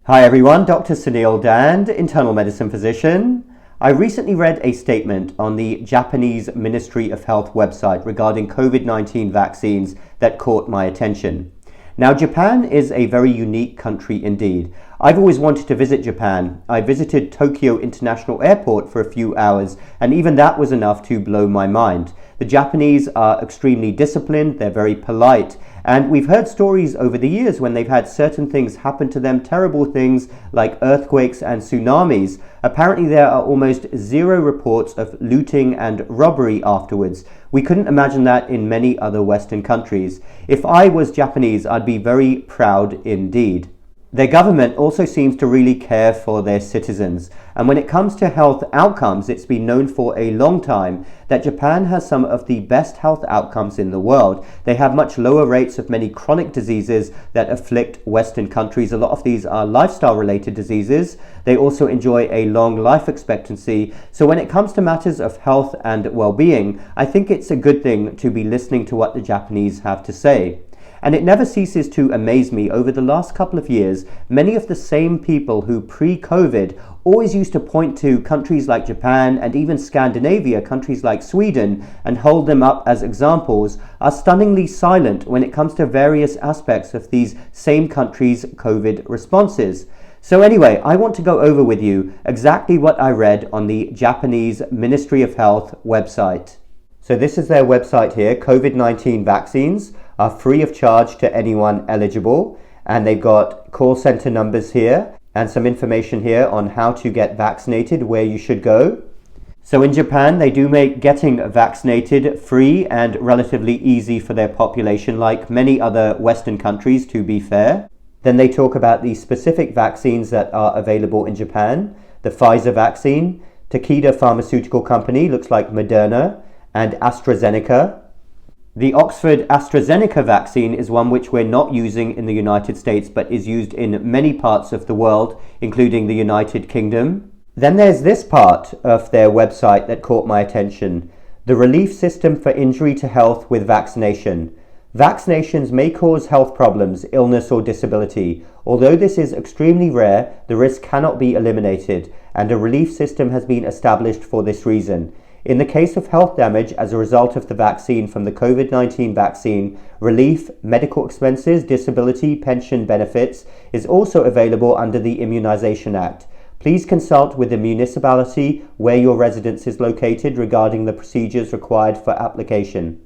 Hi everyone, Dr. Suneel Dhand, internal medicine physician. I recently read a statement on the Japanese Ministry of Health website regarding COVID-19 vaccines that caught my attention. Now, Japan is a very unique country indeed. I've always wanted to visit Japan. I visited Tokyo International Airport for a few hours, and even that was enough to blow my mind. The Japanese are extremely disciplined, they're very polite, and we've heard stories over the years when they've had certain things happen to them, terrible things like earthquakes and tsunamis. Apparently there are almost zero reports of looting and robbery afterwards. We couldn't imagine that in many other Western countries. If I was Japanese, I'd be very proud indeed. Their government also seems to really care for their citizens. And when it comes to health outcomes, it's been known for a long time that Japan has some of the best health outcomes in the world. They have much lower rates of many chronic diseases that afflict Western countries. A lot of these are lifestyle-related diseases. They also enjoy a long life expectancy. So when it comes to matters of health and well-being, I think it's a good thing to be listening to what the Japanese have to say. And it never ceases to amaze me, over the last couple of years, many of the same people who pre-COVID always used to point to countries like Japan and even Scandinavia, countries like Sweden, and hold them up as examples, are stunningly silent when it comes to various aspects of these same countries' COVID responses. So anyway, I want to go over with you exactly what I read on the Japanese Ministry of Health website. So this is their website here. COVID-19 vaccines are free of charge to anyone eligible, and they've got call center numbers here and some information here on how to get vaccinated, where you should go. So in Japan, they do make getting vaccinated free and relatively easy for their population, like many other Western countries, to be fair. Then they talk about the specific vaccines that are available in Japan. The Pfizer vaccine, Takeda Pharmaceutical Company, looks like Moderna, and AstraZeneca. The Oxford AstraZeneca vaccine is one which we're not using in the United States, but is used in many parts of the world, including the United Kingdom. Then there's this part of their website that caught my attention: the relief system for injury to health with vaccination. Vaccinations may cause health problems, illness or disability. Although this is extremely rare, the risk cannot be eliminated, and a relief system has been established for this reason. In the case of health damage as a result of the vaccine from the COVID-19 vaccine, relief, medical expenses, disability, pension benefits is also available under the Immunization Act. Please consult with the municipality where your residence is located regarding the procedures required for application.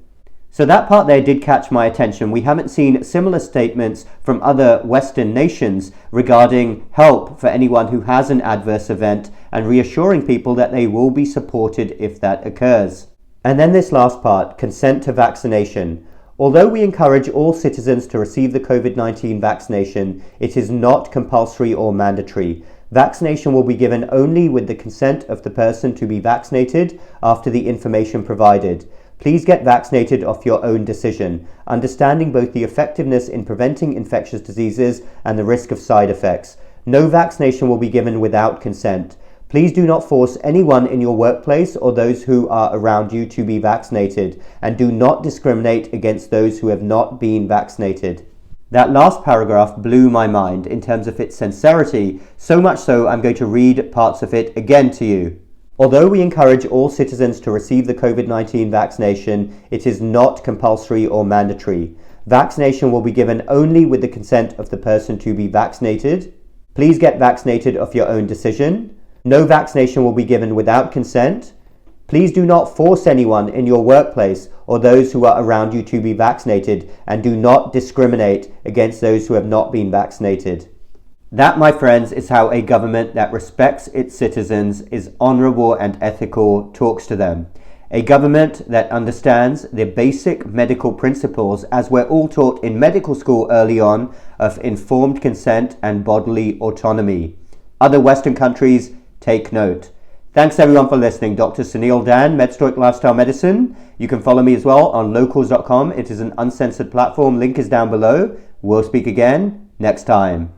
So that part there did catch my attention. We haven't seen similar statements from other Western nations regarding help for anyone who has an adverse event and reassuring people that they will be supported if that occurs. And then this last part, consent to vaccination. Although we encourage all citizens to receive the COVID-19 vaccination, it is not compulsory or mandatory. Vaccination will be given only with the consent of the person to be vaccinated after the information provided. Please get vaccinated of your own decision, understanding both the effectiveness in preventing infectious diseases and the risk of side effects. No vaccination will be given without consent. Please do not force anyone in your workplace or those who are around you to be vaccinated, and do not discriminate against those who have not been vaccinated. That last paragraph blew my mind in terms of its sincerity, so much so I'm going to read parts of it again to you. Although we encourage all citizens to receive the COVID-19 vaccination, it is not compulsory or mandatory. Vaccination will be given only with the consent of the person to be vaccinated. Please get vaccinated of your own decision. No vaccination will be given without consent. Please do not force anyone in your workplace or those who are around you to be vaccinated, and do not discriminate against those who have not been vaccinated. That, my friends, is how a government that respects its citizens, is honorable and ethical, talks to them. A government that understands the basic medical principles, as we're all taught in medical school early on, of informed consent and bodily autonomy. Other Western countries, take note. Thanks everyone for listening. Dr. Suneel Dhand, MedStoic Lifestyle Medicine. You can follow me as well on locals.com. It is an uncensored platform. Link is down below. We'll speak again next time.